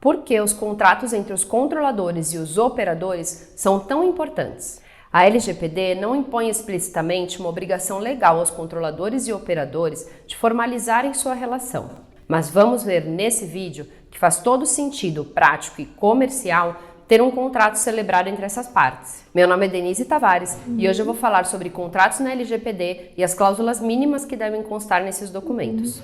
Por que os contratos entre os controladores e os operadores são tão importantes? A LGPD não impõe explicitamente uma obrigação legal aos controladores e operadores de formalizarem sua relação. Mas vamos ver nesse vídeo que faz todo sentido prático e comercial ter um contrato celebrado entre essas partes. Meu nome é Denise Tavares e hoje eu vou falar sobre contratos na LGPD e as cláusulas mínimas que devem constar nesses documentos.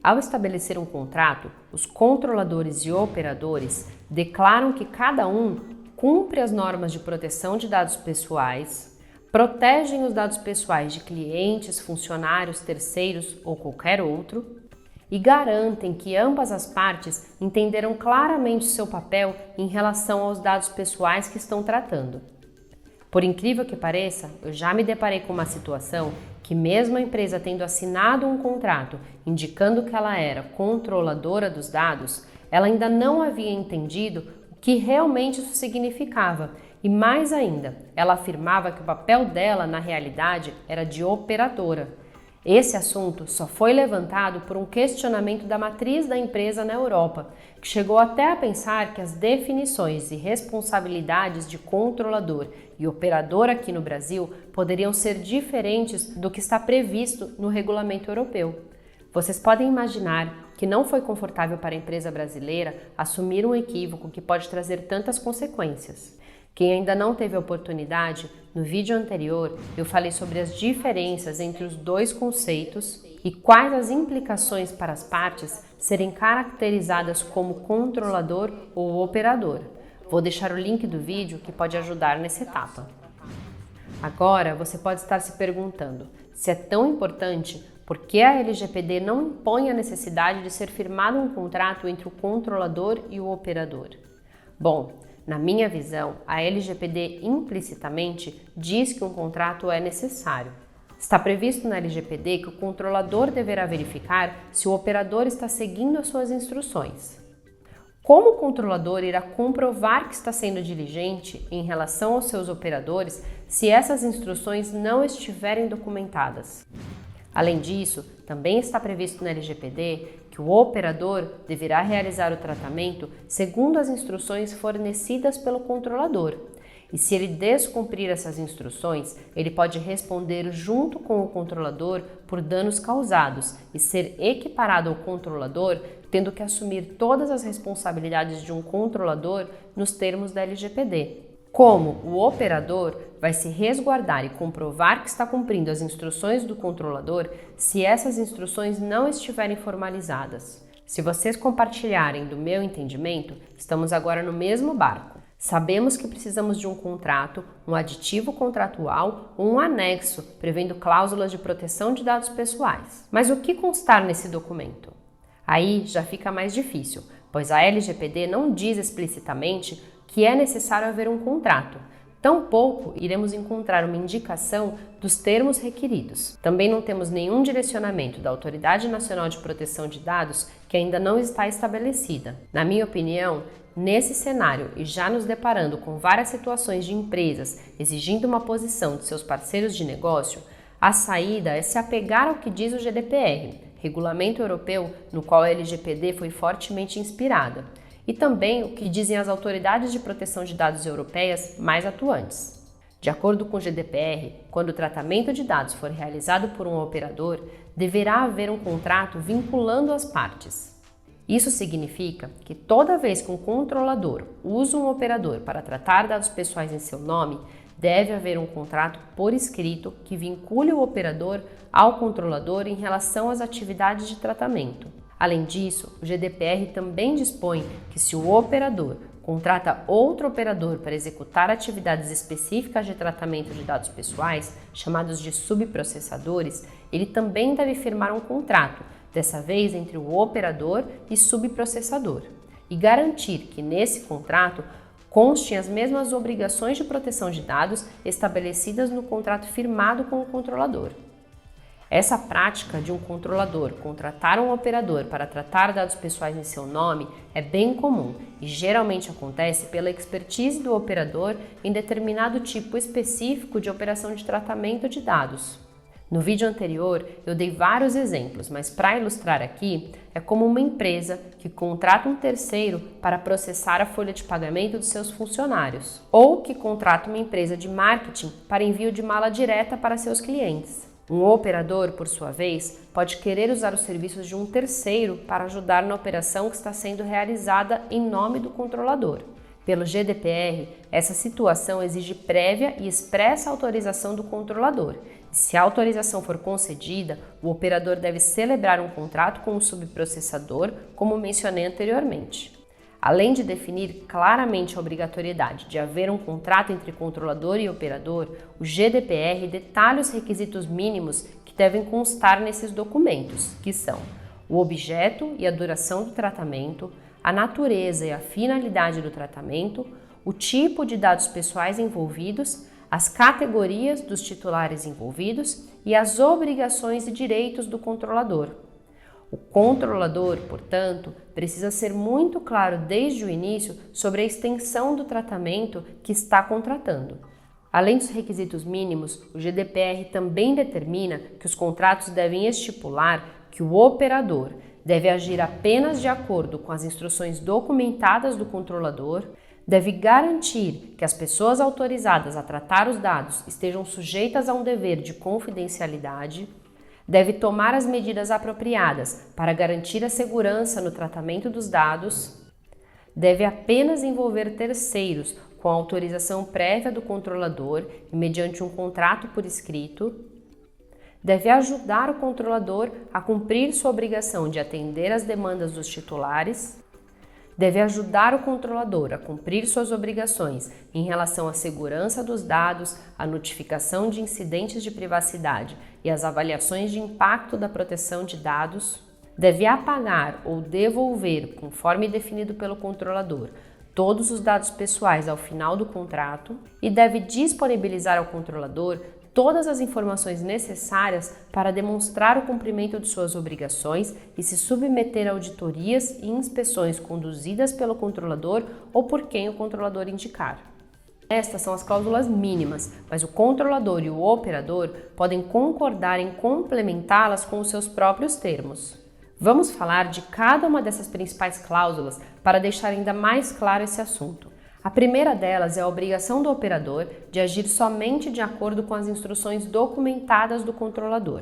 Ao estabelecer um contrato, os controladores e operadores declaram que cada um cumpre as normas de proteção de dados pessoais, protegem os dados pessoais de clientes, funcionários, terceiros ou qualquer outro e garantem que ambas as partes entenderam claramente seu papel em relação aos dados pessoais que estão tratando. Por incrível que pareça, eu já me deparei com uma situação que mesmo a empresa tendo assinado um contrato indicando que ela era controladora dos dados, ela ainda não havia entendido o que realmente isso significava e mais ainda, ela afirmava que o papel dela na realidade era de operadora. Esse assunto só foi levantado por um questionamento da matriz da empresa na Europa, que chegou até a pensar que as definições e responsabilidades de controlador e operador aqui no Brasil poderiam ser diferentes do que está previsto no regulamento europeu. Vocês podem imaginar que não foi confortável para a empresa brasileira assumir um equívoco que pode trazer tantas consequências. Quem ainda não teve a oportunidade, no vídeo anterior eu falei sobre as diferenças entre os dois conceitos e quais as implicações para as partes serem caracterizadas como controlador ou operador. Vou deixar o link do vídeo que pode ajudar nessa etapa. Agora você pode estar se perguntando, se é tão importante, por que a LGPD não impõe a necessidade de ser firmado um contrato entre o controlador e o operador? Bom, na minha visão, a LGPD implicitamente diz que um contrato é necessário. Está previsto na LGPD que o controlador deverá verificar se o operador está seguindo as suas instruções. Como o controlador irá comprovar que está sendo diligente em relação aos seus operadores se essas instruções não estiverem documentadas? Além disso, também está previsto na LGPD que o operador deverá realizar o tratamento segundo as instruções fornecidas pelo controlador. E se ele descumprir essas instruções, ele pode responder junto com o controlador por danos causados e ser equiparado ao controlador, tendo que assumir todas as responsabilidades de um controlador nos termos da LGPD. Como o operador vai se resguardar e comprovar que está cumprindo as instruções do controlador se essas instruções não estiverem formalizadas. Se vocês compartilharem do meu entendimento, estamos agora no mesmo barco. Sabemos que precisamos de um contrato, um aditivo contratual ou um anexo prevendo cláusulas de proteção de dados pessoais. Mas o que constar nesse documento? Aí já fica mais difícil, pois a LGPD não diz explicitamente que é necessário haver um contrato. Tampouco iremos encontrar uma indicação dos termos requeridos. Também não temos nenhum direcionamento da Autoridade Nacional de Proteção de Dados que ainda não está estabelecida. Na minha opinião, nesse cenário e já nos deparando com várias situações de empresas exigindo uma posição de seus parceiros de negócio, a saída é se apegar ao que diz o GDPR, Regulamento Europeu no qual a LGPD foi fortemente inspirada, e também o que dizem as autoridades de proteção de dados europeias mais atuantes. De acordo com o GDPR, quando o tratamento de dados for realizado por um operador, deverá haver um contrato vinculando as partes. Isso significa que toda vez que um controlador usa um operador para tratar dados pessoais em seu nome, deve haver um contrato por escrito que vincule o operador ao controlador em relação às atividades de tratamento. Além disso, o GDPR também dispõe que se o operador contrata outro operador para executar atividades específicas de tratamento de dados pessoais, chamados de subprocessadores, ele também deve firmar um contrato, dessa vez entre o operador e subprocessador, e garantir que nesse contrato constem as mesmas obrigações de proteção de dados estabelecidas no contrato firmado com o controlador. Essa prática de um controlador contratar um operador para tratar dados pessoais em seu nome é bem comum e geralmente acontece pela expertise do operador em determinado tipo específico de operação de tratamento de dados. No vídeo anterior, eu dei vários exemplos, mas para ilustrar aqui, é como uma empresa que contrata um terceiro para processar a folha de pagamento dos seus funcionários, ou que contrata uma empresa de marketing para envio de mala direta para seus clientes. Um operador, por sua vez, pode querer usar os serviços de um terceiro para ajudar na operação que está sendo realizada em nome do controlador. Pelo GDPR, essa situação exige prévia e expressa autorização do controlador. E se a autorização for concedida, o operador deve celebrar um contrato com o subprocessador, como mencionei anteriormente. Além de definir claramente a obrigatoriedade de haver um contrato entre controlador e operador, o GDPR detalha os requisitos mínimos que devem constar nesses documentos, que são o objeto e a duração do tratamento, a natureza e a finalidade do tratamento, o tipo de dados pessoais envolvidos, as categorias dos titulares envolvidos e as obrigações e direitos do controlador. O controlador, portanto, precisa ser muito claro desde o início sobre a extensão do tratamento que está contratando. Além dos requisitos mínimos, o GDPR também determina que os contratos devem estipular que o operador deve agir apenas de acordo com as instruções documentadas do controlador, deve garantir que as pessoas autorizadas a tratar os dados estejam sujeitas a um dever de confidencialidade, deve tomar as medidas apropriadas para garantir a segurança no tratamento dos dados, deve apenas envolver terceiros com a autorização prévia do controlador e mediante um contrato por escrito, deve ajudar o controlador a cumprir sua obrigação de atender às demandas dos titulares, deve ajudar o controlador a cumprir suas obrigações em relação à segurança dos dados, à notificação de incidentes de privacidade e às avaliações de impacto da proteção de dados, deve apagar ou devolver, conforme definido pelo controlador, todos os dados pessoais ao final do contrato e deve disponibilizar ao controlador todas as informações necessárias para demonstrar o cumprimento de suas obrigações e se submeter a auditorias e inspeções conduzidas pelo controlador ou por quem o controlador indicar. Estas são as cláusulas mínimas, mas o controlador e o operador podem concordar em complementá-las com os seus próprios termos. Vamos falar de cada uma dessas principais cláusulas para deixar ainda mais claro esse assunto. A primeira delas é a obrigação do operador de agir somente de acordo com as instruções documentadas do controlador.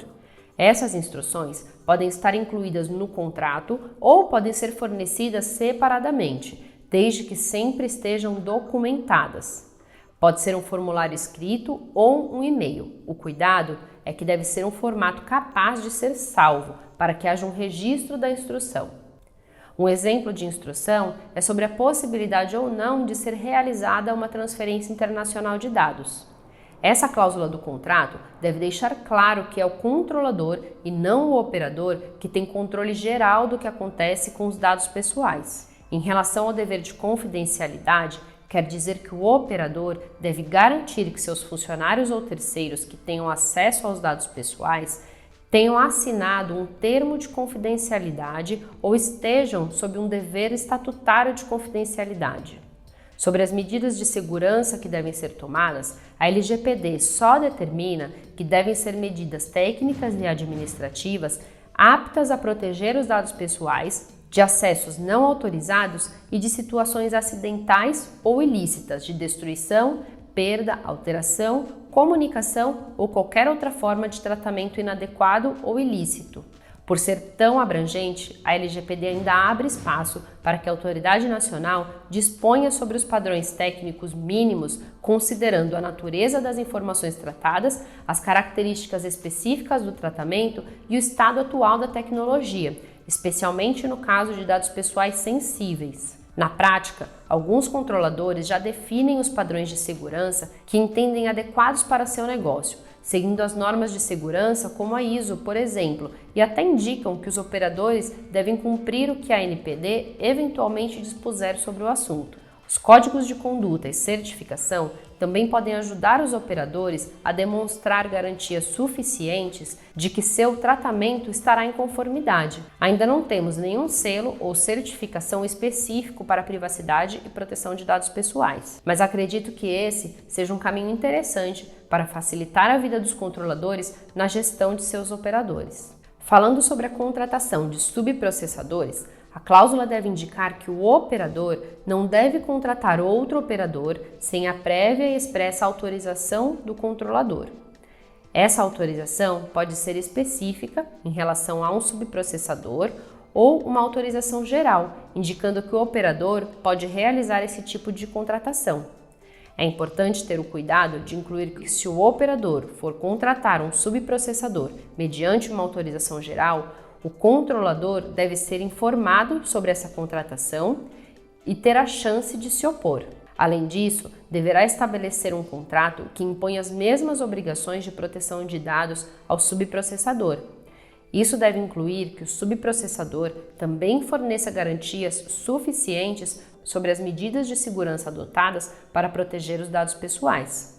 Essas instruções podem estar incluídas no contrato ou podem ser fornecidas separadamente, desde que sempre estejam documentadas. Pode ser um formulário escrito ou um e-mail. O cuidado é que deve ser um formato capaz de ser salvo, para que haja um registro da instrução. Um exemplo de instrução é sobre a possibilidade ou não de ser realizada uma transferência internacional de dados. Essa cláusula do contrato deve deixar claro que é o controlador e não o operador que tem controle geral do que acontece com os dados pessoais. Em relação ao dever de confidencialidade, quer dizer que o operador deve garantir que seus funcionários ou terceiros que tenham acesso aos dados pessoais tenham assinado um termo de confidencialidade ou estejam sob um dever estatutário de confidencialidade. Sobre as medidas de segurança que devem ser tomadas, a LGPD só determina que devem ser medidas técnicas e administrativas aptas a proteger os dados pessoais de acessos não autorizados e de situações acidentais ou ilícitas de destruição, perda, alteração, comunicação ou qualquer outra forma de tratamento inadequado ou ilícito. Por ser tão abrangente, a LGPD ainda abre espaço para que a autoridade nacional disponha sobre os padrões técnicos mínimos, considerando a natureza das informações tratadas, as características específicas do tratamento e o estado atual da tecnologia, especialmente no caso de dados pessoais sensíveis. Na prática, alguns controladores já definem os padrões de segurança que entendem adequados para seu negócio, seguindo as normas de segurança como a ISO, por exemplo, e até indicam que os operadores devem cumprir o que a ANPD eventualmente dispuser sobre o assunto. Os códigos de conduta e certificação também podem ajudar os operadores a demonstrar garantias suficientes de que seu tratamento estará em conformidade. Ainda não temos nenhum selo ou certificação específico para a privacidade e proteção de dados pessoais, mas acredito que esse seja um caminho interessante para facilitar a vida dos controladores na gestão de seus operadores. Falando sobre a contratação de subprocessadores, a cláusula deve indicar que o operador não deve contratar outro operador sem a prévia e expressa autorização do controlador. Essa autorização pode ser específica em relação a um subprocessador ou uma autorização geral, indicando que o operador pode realizar esse tipo de contratação. É importante ter o cuidado de incluir que, se o operador for contratar um subprocessador mediante uma autorização geral, o controlador deve ser informado sobre essa contratação e ter a chance de se opor. Além disso, deverá estabelecer um contrato que impõe as mesmas obrigações de proteção de dados ao subprocessador. Isso deve incluir que o subprocessador também forneça garantias suficientes sobre as medidas de segurança adotadas para proteger os dados pessoais.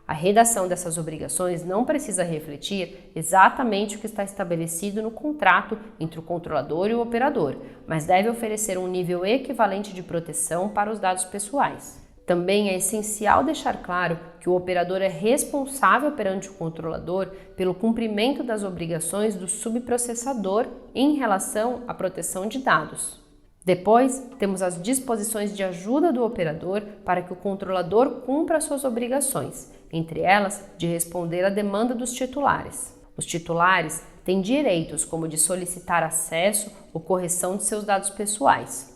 A redação dessas obrigações não precisa refletir exatamente o que está estabelecido no contrato entre o controlador e o operador, mas deve oferecer um nível equivalente de proteção para os dados pessoais. Também é essencial deixar claro que o operador é responsável perante o controlador pelo cumprimento das obrigações do subprocessador em relação à proteção de dados. Depois, temos as disposições de ajuda do operador para que o controlador cumpra suas obrigações, entre elas de responder à demanda dos titulares. Os titulares têm direitos como de solicitar acesso ou correção de seus dados pessoais.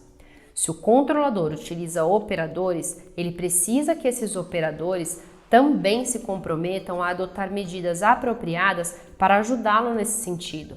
Se o controlador utiliza operadores, ele precisa que esses operadores também se comprometam a adotar medidas apropriadas para ajudá-lo nesse sentido.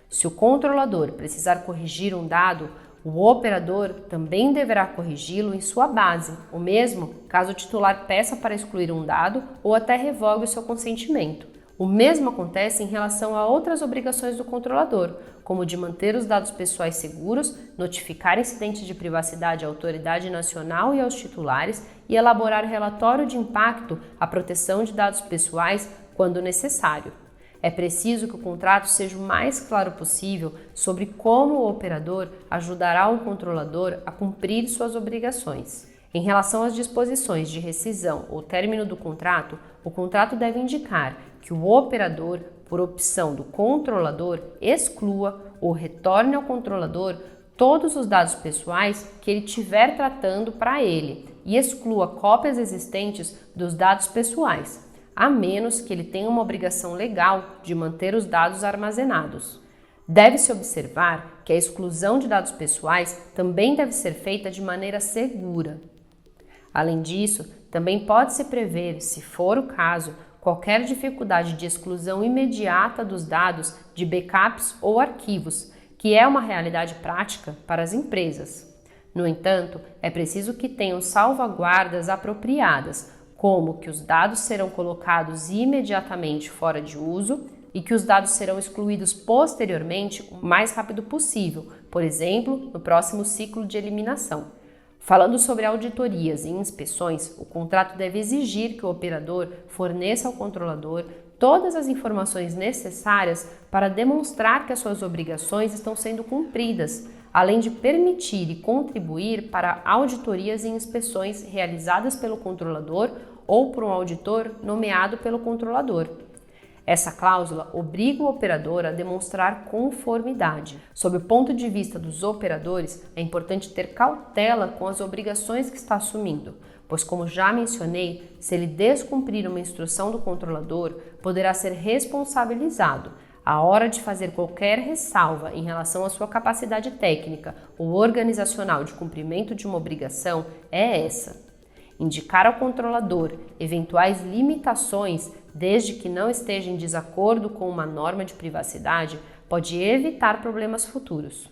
Se o controlador precisar corrigir um dado, o operador também deverá corrigi-lo em sua base, o mesmo caso o titular peça para excluir um dado ou até revogue o seu consentimento. O mesmo acontece em relação a outras obrigações do controlador, como de manter os dados pessoais seguros, notificar incidentes de privacidade à autoridade nacional e aos titulares e elaborar relatório de impacto à proteção de dados pessoais quando necessário. É preciso que o contrato seja o mais claro possível sobre como o operador ajudará o controlador a cumprir suas obrigações. Em relação às disposições de rescisão ou término do contrato, o contrato deve indicar que o operador, por opção do controlador, exclua ou retorne ao controlador todos os dados pessoais que ele estiver tratando para ele e exclua cópias existentes dos dados pessoais, a menos que ele tenha uma obrigação legal de manter os dados armazenados. Deve-se observar que a exclusão de dados pessoais também deve ser feita de maneira segura. Além disso, também pode-se prever, se for o caso, qualquer dificuldade de exclusão imediata dos dados de backups ou arquivos, que é uma realidade prática para as empresas. No entanto, é preciso que tenham salvaguardas apropriadas, como que os dados serão colocados imediatamente fora de uso e que os dados serão excluídos posteriormente o mais rápido possível, por exemplo, no próximo ciclo de eliminação. Falando sobre auditorias e inspeções, o contrato deve exigir que o operador forneça ao controlador todas as informações necessárias para demonstrar que as suas obrigações estão sendo cumpridas, além de permitir e contribuir para auditorias e inspeções realizadas pelo controlador ou por um auditor nomeado pelo controlador. Essa cláusula obriga o operador a demonstrar conformidade. Sob o ponto de vista dos operadores, é importante ter cautela com as obrigações que está assumindo, pois, como já mencionei, se ele descumprir uma instrução do controlador, poderá ser responsabilizado. A hora de fazer qualquer ressalva em relação à sua capacidade técnica ou organizacional de cumprimento de uma obrigação é essa: indicar ao controlador eventuais limitações, desde que não esteja em desacordo com uma norma de privacidade, pode evitar problemas futuros.